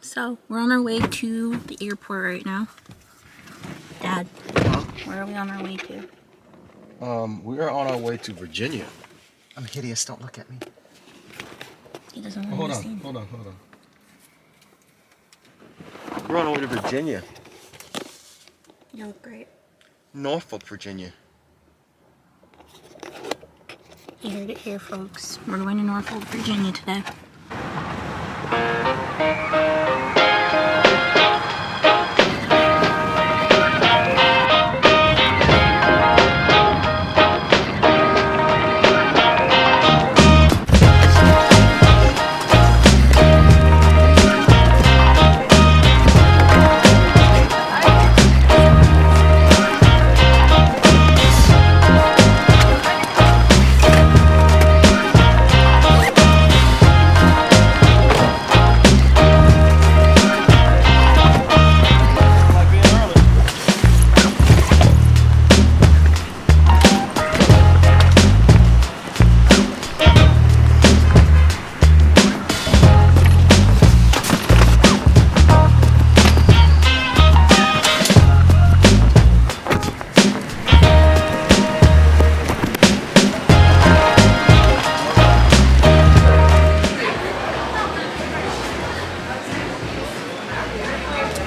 So, we're on our way to the airport right now. Dad, where are we on our way to? We are on our way to Virginia. I'm hideous, don't look at me. He doesn't want to see. Hold on. We're on our way to Virginia. You look great. Norfolk, Virginia. You heard it here, folks. We're going to Norfolk, Virginia today.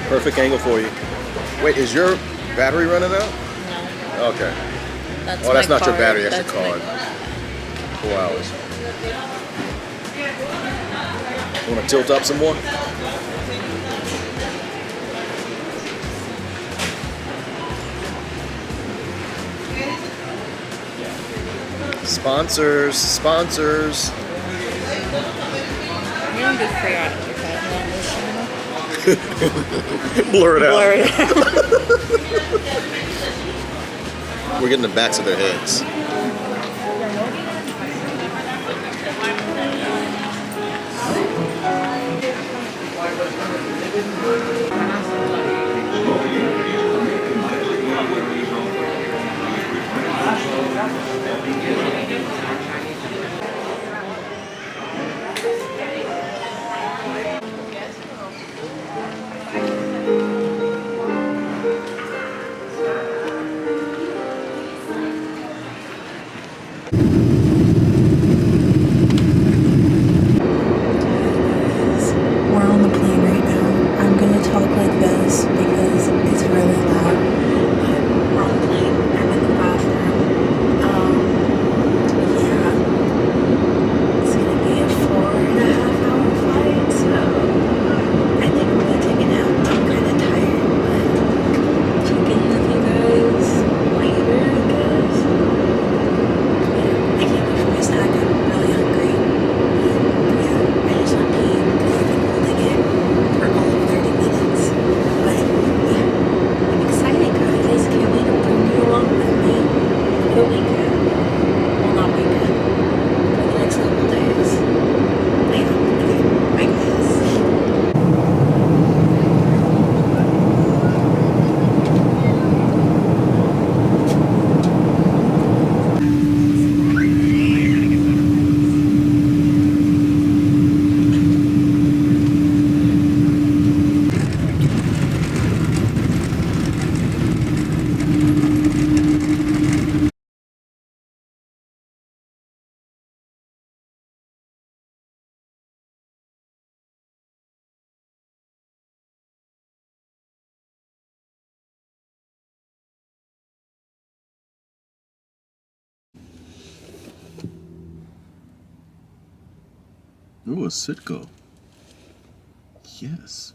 Perfect angle for you. Wait, is your battery running out? No. Okay. That's not your card. battery, that's your my card. 4 hours. Want to tilt up some more? Sponsors. You're gonna be free on your Blur it out. Blur it. We're getting the backs of their heads. We're on the plane right now. I'm gonna talk like this because it's really loud. We're on the plane. I'm in the bathroom. Yeah. It's gonna be a 4.5-hour flight, so I think I'm gonna take a nap. I'm kinda tired, but checking in with you guys later, I guess. Yeah, I can't wait for my snack. I'm really hungry. Yeah, I just want to pee because I've been holding it for all of 30 minutes. But yeah, I'm excited, guys. Can't wait to bring you along with me for the weekend. Well, not weekend, for the next couple days. Yeah, okay, bye guys. Ooh, a Citgo. Yes.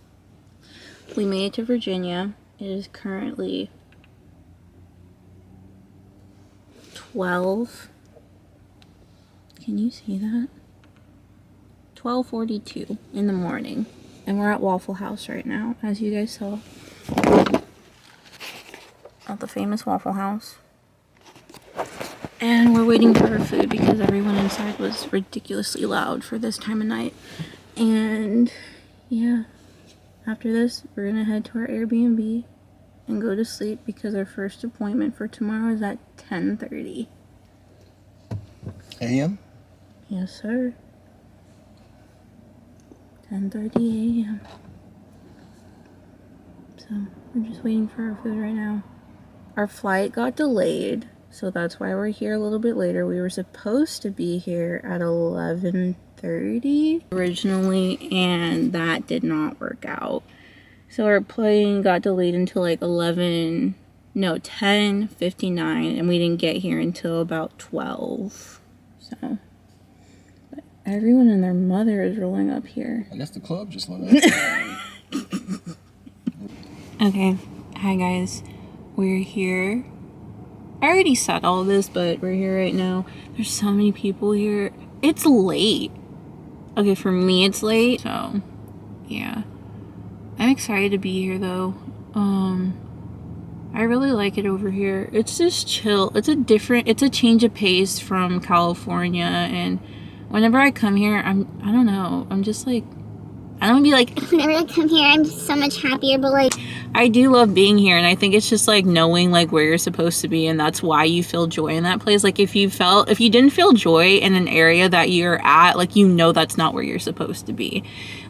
We made it to Virginia. It is currently 12. Can you see that? 12:42 in the morning. And we're at Waffle House right now, as you guys saw. At the famous Waffle House. And we're waiting for our food because everyone inside was ridiculously loud for this time of night. And yeah, after this, we're gonna head to our Airbnb and go to sleep because our first appointment for tomorrow is at 10:30. AM? Yes, sir. 10:30 a.m. So we're just waiting for our food right now. Our flight got delayed, so that's why we're here a little bit later. We were supposed to be here at 11:30 originally, and that did not work out. So our plane got delayed until like 10:59, and we didn't get here until about 12. So, but everyone and their mother is rolling up here. I guess the club just let up. Okay, hi guys. We're here. I already said all this, but we're here right now. There's so many people here. It's late. Okay, for me it's late, so yeah. I'm excited to be here though. I really like it over here. It's just chill. It's a change of pace from California, and whenever I come here, I don't know, I'm just like, I don't be like, whenever I come here, I'm just so much happier, but like, I do love being here, and I think it's just like knowing like where you're supposed to be, and that's why you feel joy in that place. Like if you didn't feel joy in an area that you're at, like you know that's not where you're supposed to be.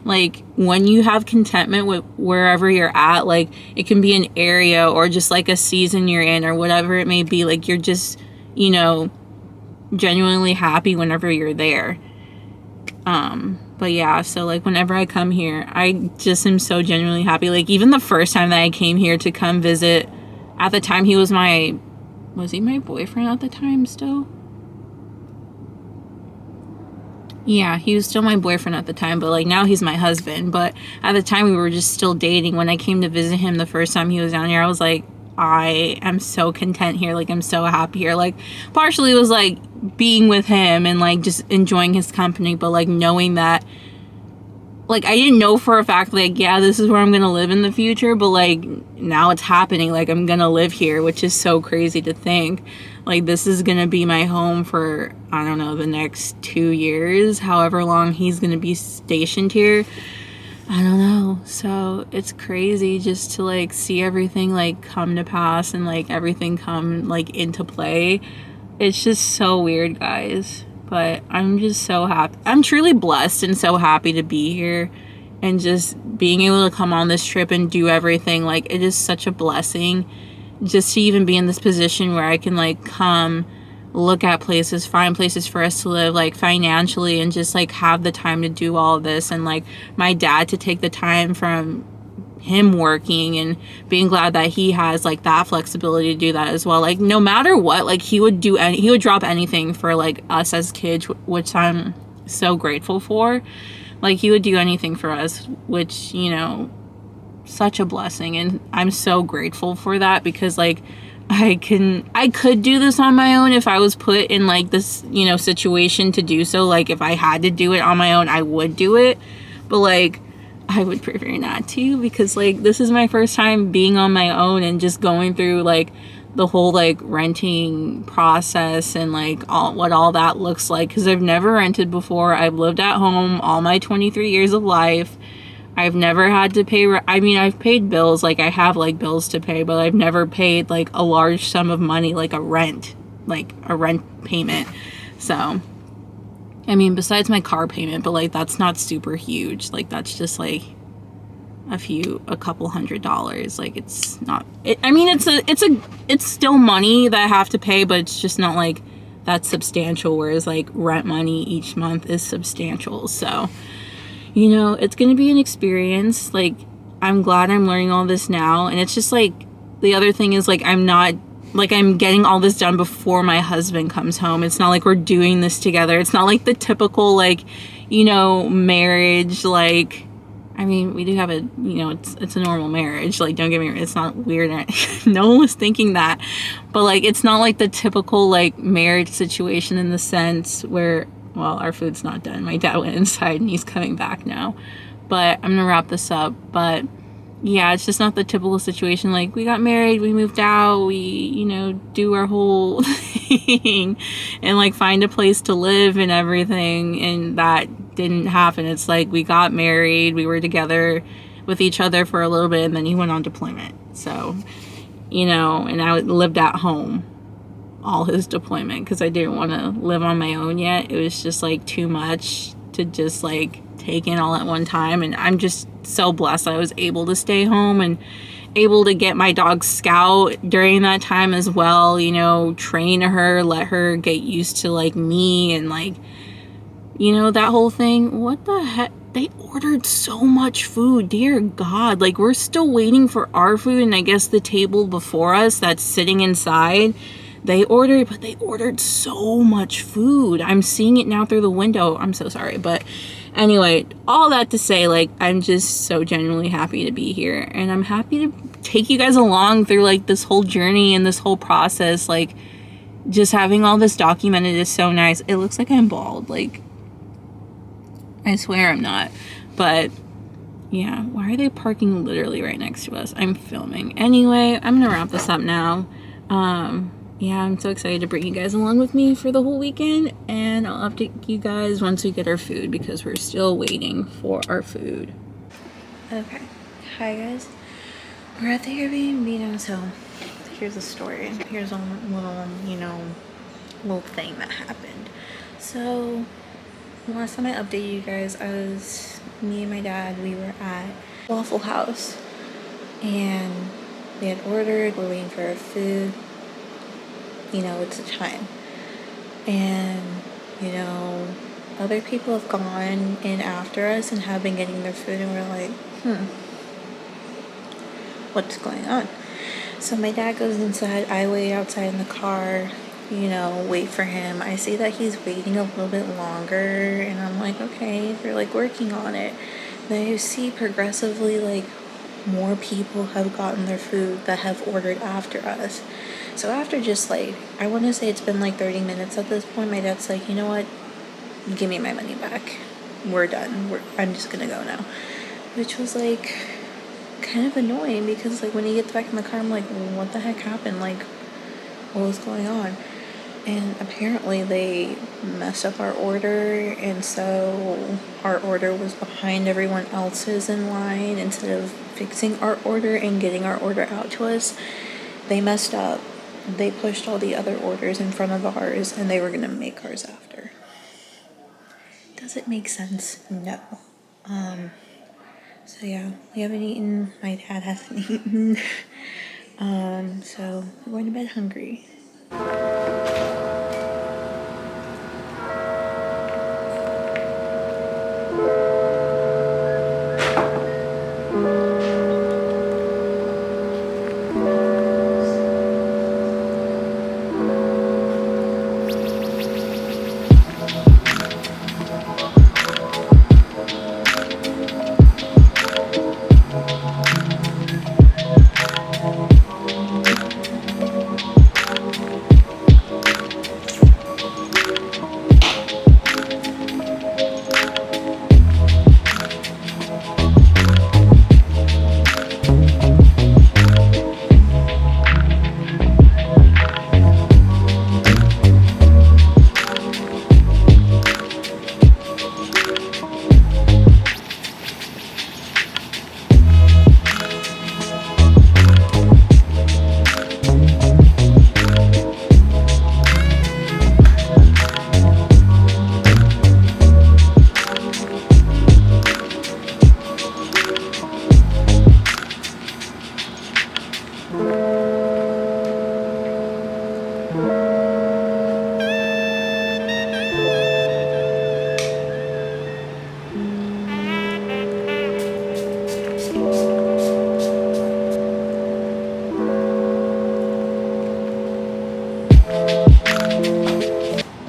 Like when you have contentment with wherever you're at, like it can be an area or just like a season you're in or whatever it may be, like you're just, you know, genuinely happy whenever you're there. But yeah, so like whenever I come here, I just am so genuinely happy. Like even the first time that I came here to come visit, at the time was he my boyfriend at the time still? Yeah, he was still my boyfriend at the time, but like now he's my husband. But at the time we were just still dating. When I came to visit him the first time he was down here, I was like, I am so content here. Like I'm so happy here. Like partially it was like being with him and like just enjoying his company, but like knowing that, like I didn't know for a fact like, yeah, this is where I'm gonna live in the future, but like now it's happening. Like I'm gonna live here, which is so crazy to think. Like this is gonna be my home for, I don't know, the next 2 years, however long he's gonna be stationed here. I don't know. So it's crazy just to like see everything like come to pass and like everything come like into play. It's just so weird, guys. But I'm just so happy. I'm truly blessed and so happy to be here and just being able to come on this trip and do everything. Like it is such a blessing just to even be in this position where I can like come look at places, find places for us to live, like financially, and just like have the time to do all of this. And like my dad to take the time from him working and being glad that he has like that flexibility to do that as well. Like no matter what, like he would drop anything for like us as kids, which I'm so grateful for. Like he would do anything for us, which, you know, such a blessing. And I'm so grateful for that because like I could do this on my own if I was put in like this, you know, situation to do so. Like if I had to do it on my own, I would do it. But like I would prefer not to, because like this is my first time being on my own and just going through like the whole like renting process and like all that looks like, because I've never rented before. I've lived at home all my 23 years of life. I've never had to pay, I mean, I've paid bills, like I have like bills to pay, but I've never paid like a large sum of money, like a rent payment. So, I mean, besides my car payment, but like that's not super huge. Like that's just like a couple $100. Like it's not, I mean, it's still money that I have to pay, but it's just not like that substantial. Whereas like rent money each month is substantial. So, you know, it's going to be an experience. Like, I'm glad I'm learning all this now. And it's just like, the other thing is like, I'm getting all this done before my husband comes home. It's not like we're doing this together. It's not like the typical, like, you know, marriage. Like, I mean, we do have a, you know, it's a normal marriage. Like, don't get me wrong, it's not weird. No one was thinking that. But like, it's not like the typical like marriage situation in the sense where, well, our food's not done. My dad went inside and he's coming back now. But I'm gonna wrap this up. But yeah, it's just not the typical situation. Like, we got married, we moved out, we, you know, do our whole thing and like find a place to live and everything. And that didn't happen. It's like we got married, we were together with each other for a little bit, and then he went on deployment. So, you know, and I lived at home all his deployment because I didn't want to live on my own yet. It was just like too much to just like take in all at one time. And I'm just so blessed I was able to stay home and able to get my dog Scout during that time as well, you know, train her, let her get used to like me and like, you know, that whole thing. What the heck? They ordered so much food, dear God. Like, we're still waiting for our food, and I guess the table before us that's sitting inside, they ordered so much food. I'm seeing it now through the window. I'm so sorry, but anyway, all that to say, like, I'm just so genuinely happy to be here, and I'm happy to take you guys along through like this whole journey and this whole process. Like, just having all this documented is so nice. It looks like I'm bald, like, I swear I'm not, but yeah, why are they parking literally right next to us? I'm filming. Anyway, I'm gonna wrap this up now. Yeah, I'm so excited to bring you guys along with me for the whole weekend, and I'll update you guys once we get our food because we're still waiting for our food. Okay, hi guys. We're at the Airbnb now, so here's the story. Here's a little, you know, little thing that happened. So last time I updated you guys, me and my dad, we were at Waffle House and we had ordered, we're waiting for our food. You know, it's a time. And, you know, other people have gone in after us and have been getting their food, and we're like, what's going on? So my dad goes inside, I wait outside in the car, you know, wait for him. I see that he's waiting a little bit longer, and I'm like, okay, they're like working on it. Then you see progressively like more people have gotten their food that have ordered after us. So after just like, I want to say it's been like 30 minutes at this point, my dad's like, you know what, give me my money back. We're done. I'm just gonna go now. Which was like kind of annoying because like when he gets back in the car, I'm like, what the heck happened? Like, what was going on? And apparently they messed up our order, and so our order was behind everyone else's in line. Instead of fixing our order and getting our order out to us, they messed up. They pushed all the other orders in front of ours, and they were gonna make ours after. Does it make sense? No. So yeah, we haven't eaten. My dad hasn't eaten. So we're going to bed hungry.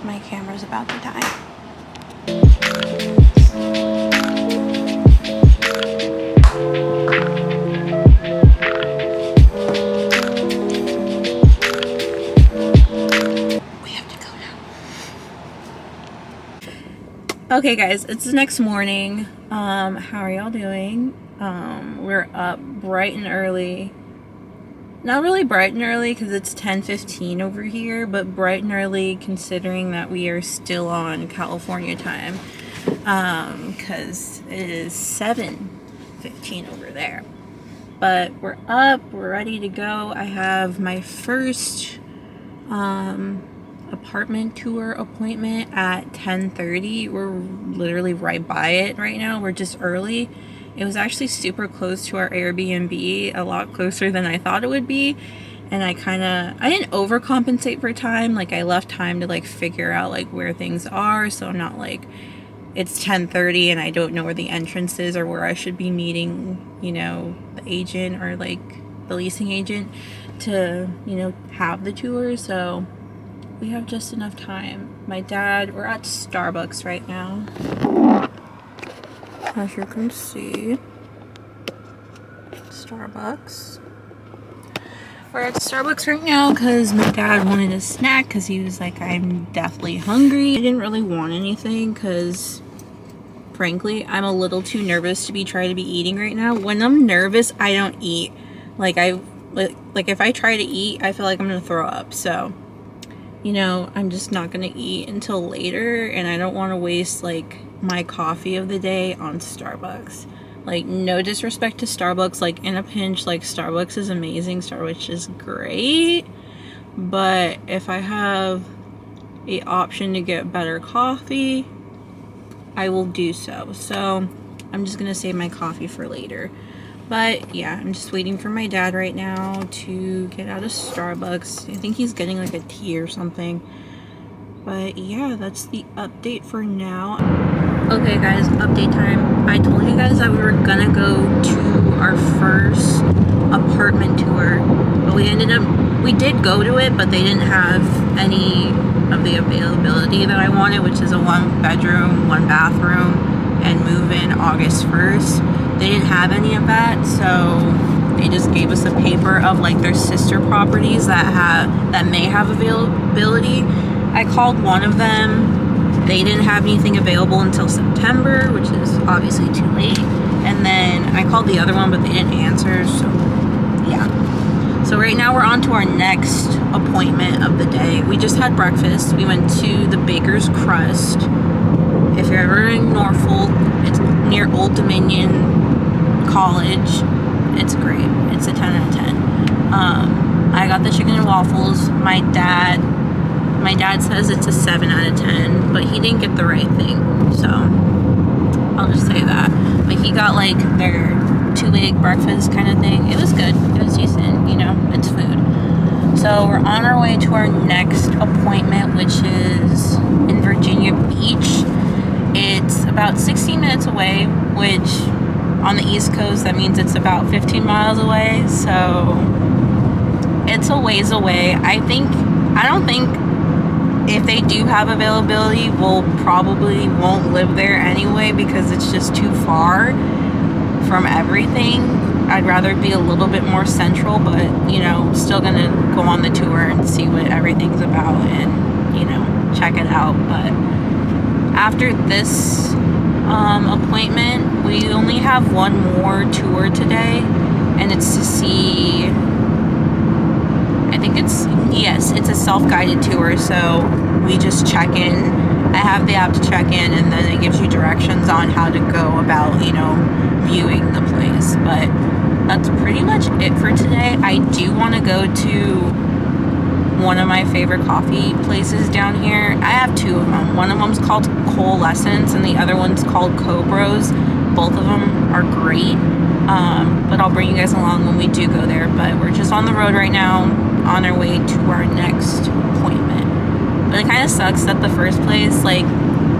My camera's about to die. We have to go now. Okay guys, it's the next morning. How are y'all doing? We're up bright and early. Not really bright and early because it's 10:15 over here, but bright and early considering that we are still on California time, because it is 7:15 over there. But we're up, we're ready to go. I have my first apartment tour appointment at 10:30. We're literally right by it right now. We're just early, It was actually super close to our Airbnb, a lot closer than I thought it would be. And I didn't overcompensate for time. Like, I left time to like figure out like where things are, so I'm not like it's 10:30 and I don't know where the entrance is or where I should be meeting, you know, the agent or like the leasing agent to, you know, have the tour. So we have just enough time. We're at Starbucks right now, as you can see. Starbucks. We're at Starbucks right now because my dad wanted a snack because he was like, I'm deathly hungry. I didn't really want anything because, frankly, I'm a little too nervous to try to be eating right now. When I'm nervous, I don't eat. Like if I try to eat, I feel like I'm gonna throw up. So, you know, I'm just not gonna eat until later, and I don't want to waste like my coffee of the day on Starbucks. Like, no disrespect to Starbucks, like in a pinch, like Starbucks is amazing, Starbucks is great, but if I have a option to get better coffee, I will do so. So I'm just gonna save my coffee for later. But yeah, I'm just waiting for my dad right now to get out of Starbucks. I think he's getting like a tea or something. But yeah, that's the update for now. Okay guys, update time. I told you guys that we were gonna go to our first apartment tour, but we did go to it, but they didn't have any of the availability that I wanted, which is a 1-bedroom, 1-bathroom, and move in August 1st. They didn't have any of that, so they just gave us a paper of like their sister properties that may have availability. I called one of them. They didn't have anything available until September, which is obviously too late. And then I called the other one, but they didn't answer, so yeah. So right now we're on to our next appointment of the day. We just had breakfast. We went to the Baker's Crust. If you're ever in Norfolk, it's near Old Dominion College. It's great. It's a 10 out of 10. I got the chicken and waffles. My dad says it's a 7 out of 10, but he didn't get the right thing, so I'll just say that. But he got like their 2-egg breakfast kind of thing. It was good. It was decent, you know, it's food. So we're on our way to our next appointment, which is in Virginia Beach. It's about 16 minutes away, which on the East Coast, that means it's about 15 miles away. So it's a ways away. I don't think if they do have availability, we'll probably won't live there anyway because it's just too far from everything. I'd rather be a little bit more central, but, you know, still gonna go on the tour and see what everything's about and, you know, check it out. But after this appointment, we only have one more tour today, and it's to see, I think it's a self-guided tour, so we just check in. I have the app to check in, and then it gives you directions on how to go about, you know, viewing the place. But that's pretty much it for today. I do want to go to one of my favorite coffee places down here. I have two of them. One of them's called Coalescence, and the other one's called Cobros. Both of them are great. But I'll bring you guys along when we do go there. But we're just on the road right now, on our way to our next appointment. But it kind of sucks that the first place, like,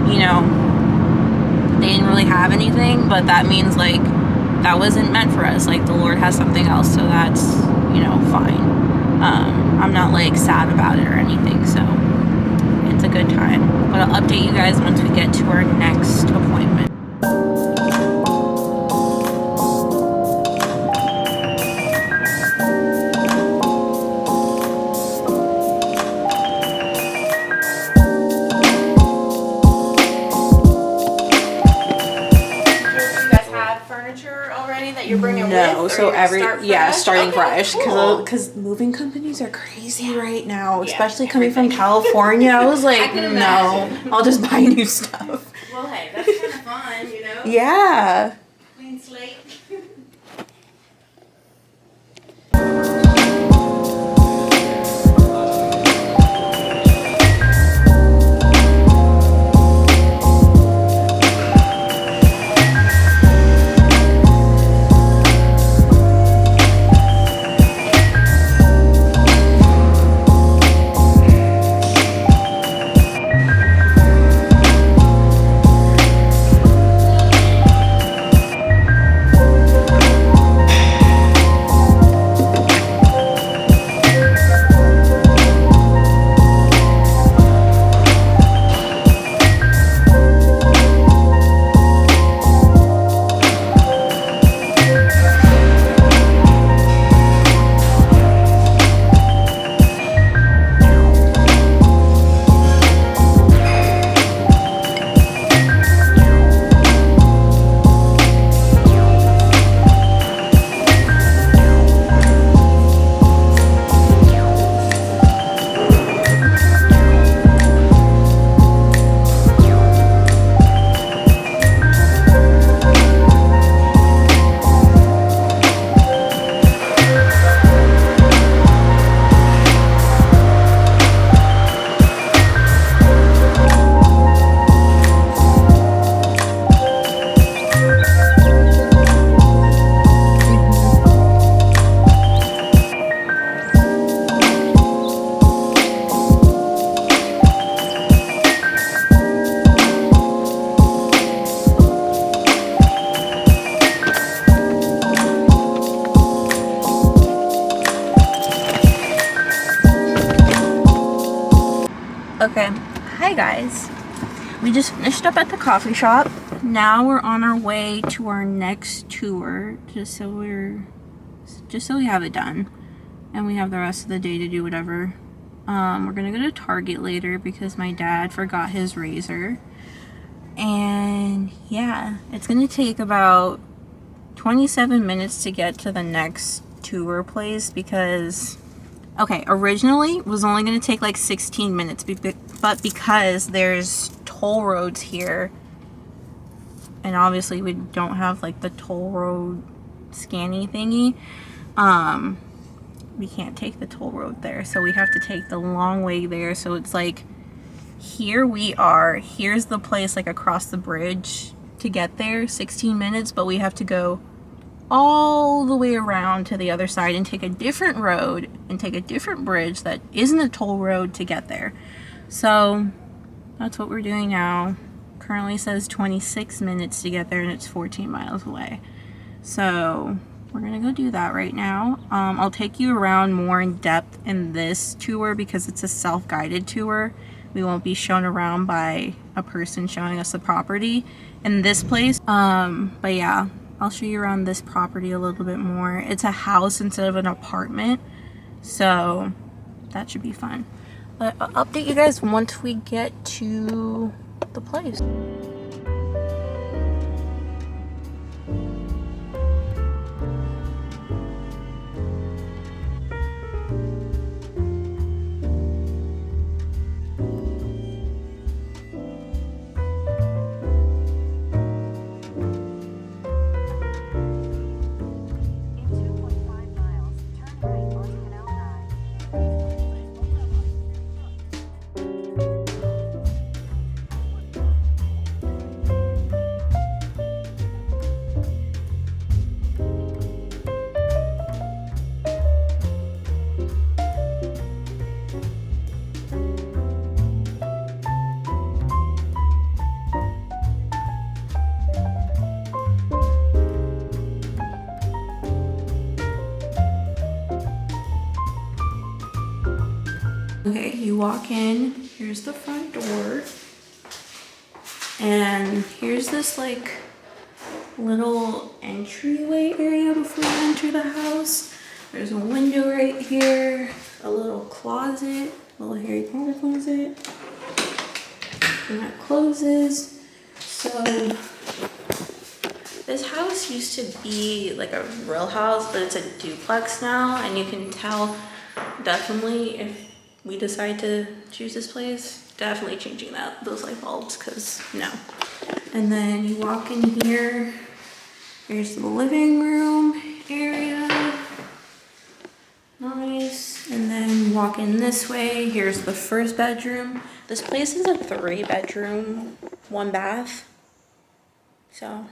you know, they didn't really have anything, but that means, like, that wasn't meant for us. Like, the Lord has something else, so that's, you know, fine. I'm not, like, sad about it or anything, so it's a good time. But I'll update you guys once we get to our next appointment. You're bringing no, with, so starting okay, fresh cool. because moving companies are crazy right now, especially coming from California. I was like, no, I'll just buy new stuff. Well, hey, that's kind of fun, you know. Yeah. Clean slate. Hey guys, we just finished up at the coffee shop. Now we're on our way to our next tour, just so we have it done and we have the rest of the day to do whatever. We're gonna go to Target later because my dad forgot his razor. And yeah, it's gonna take about 27 minutes to get to the next tour place because, okay, originally it was only gonna take like 16 minutes, but because there's toll roads here, and obviously we don't have like the toll road scanning thingy, we can't take the toll road there, so we have to take the long way there. So it's like, here we are, here's the place like across the bridge to get there, 16 minutes, but we have to go all the way around to the other side and take a different road and take a different bridge that isn't a toll road to get there. So that's what we're doing now. Currently says 26 minutes to get there and it's 14 miles away. So we're gonna go do that right now. I'll take you around more in depth in this tour because it's a self-guided tour. We won't be shown around by a person showing us the property in this place. But yeah, I'll show you around this property a little bit more. It's a house instead of an apartment, so that should be fun. But I'll update you guys once we get to the place. Okay, you walk in, here's the front door, and here's this like little entryway area before you enter the house. There's a window right here, a little closet, a little Harry Potter closet, and that closes. So this house used to be like a real house, but it's a duplex now, and you can tell definitely if we decide to choose this place, definitely changing those light bulbs, because no. And then you walk in here, here's the living room area, nice. And then walk in this way, here's the first bedroom. This place is a 3-bedroom, 1 bath, so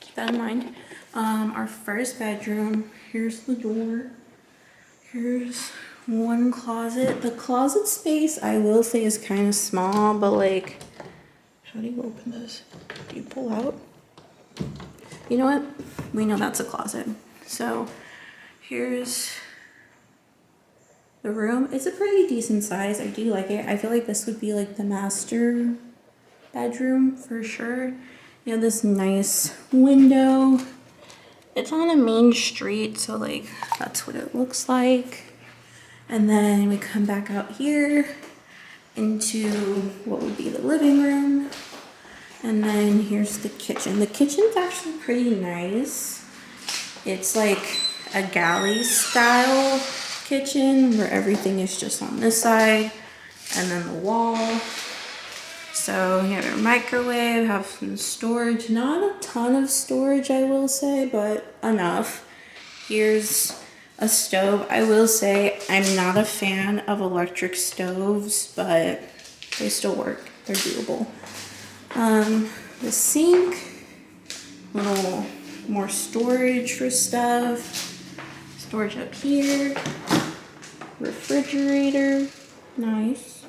keep that in mind. Our first bedroom, here's the door, here's 1 closet. The closet space, I will say, is kind of small, but like, how do you open this? Do you pull out? You know what? We know that's a closet. So here's the room. It's a pretty decent size. I do like it. I feel like this would be like the master bedroom for sure. You have this nice window. It's on a main street, so like that's what it looks like. And then we come back out here into what would be the living room. And then here's the kitchen. The kitchen's actually pretty nice. It's like a galley style kitchen where everything is just on this side and then the wall. So you have your microwave, have some storage. Not a ton of storage, I will say, but enough. Here's a stove. I will say I'm not a fan of electric stoves, but they still work. They're doable. The sink, little more storage for stuff. Storage up here. Refrigerator, nice.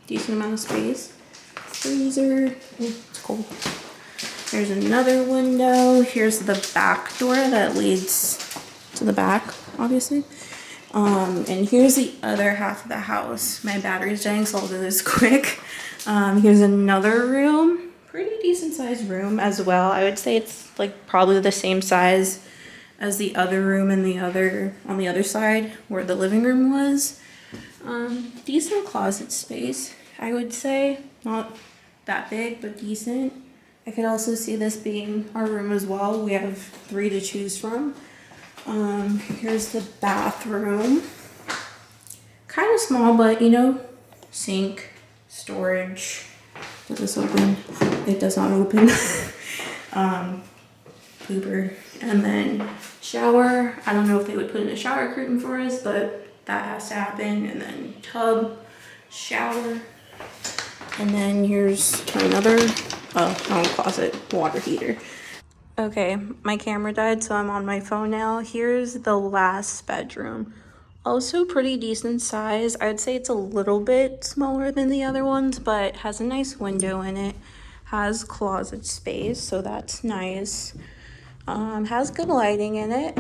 Decent amount of space. Freezer, ooh, it's cold. There's another window. Here's the back door that leads to the back, obviously. And here's the other half of the house. My battery's dying, so I'll do this quick. Here's another room. Pretty decent sized room as well. I would say it's like probably the same size as the other room in the other on the other side where the living room was. Decent closet space, I would say. Not that big, but decent. I could also see this being our room as well. We have 3 to choose from. Here's the bathroom. Kind of small, but you know, sink, storage. Does this open? It does not open. Pooper. And then shower. I don't know if they would put in a shower curtain for us, but that has to happen. And then tub, shower. And then here's another closet water heater. Okay, my camera died, so I'm on my phone now. Here's the last bedroom. Also pretty decent size. I'd say it's a little bit smaller than the other ones, but has a nice window in it. Has closet space, so that's nice. Has good lighting in it.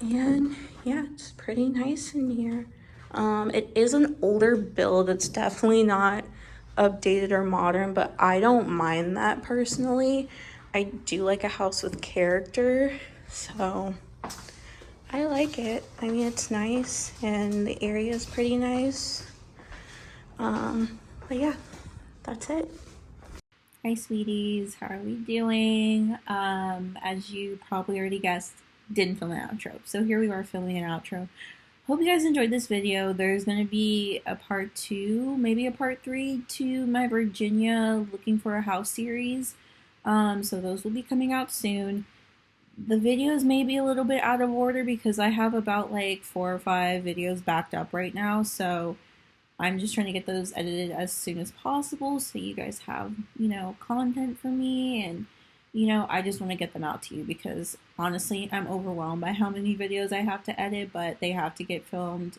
And yeah, it's pretty nice in here. It is an older build. It's definitely not updated or modern, but I don't mind that personally. I do like a house with character, so I like it. I mean, it's nice and the area is pretty nice. But yeah, that's it. Hi sweeties, how are we doing? As you probably already guessed, didn't film an outro. So here we are filming an outro. Hope you guys enjoyed this video. There's going to be a part 2, maybe a part 3 to my Virginia looking for a house series. So those will be coming out soon. The videos may be a little bit out of order because I have about like 4 or 5 videos backed up right now. So I'm just trying to get those edited as soon as possible so you guys have, you know, content for me, and, you know, I just want to get them out to you because honestly, I'm overwhelmed by how many videos I have to edit, but they have to get filmed,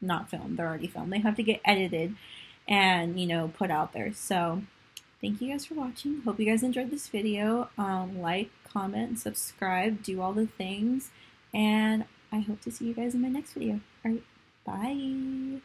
not filmed, they're already filmed. They have to get edited and, you know, put out there. So thank you guys for watching. Hope you guys enjoyed this video. Like, comment, subscribe, do all the things, and I hope to see you guys in my next video. All right, bye.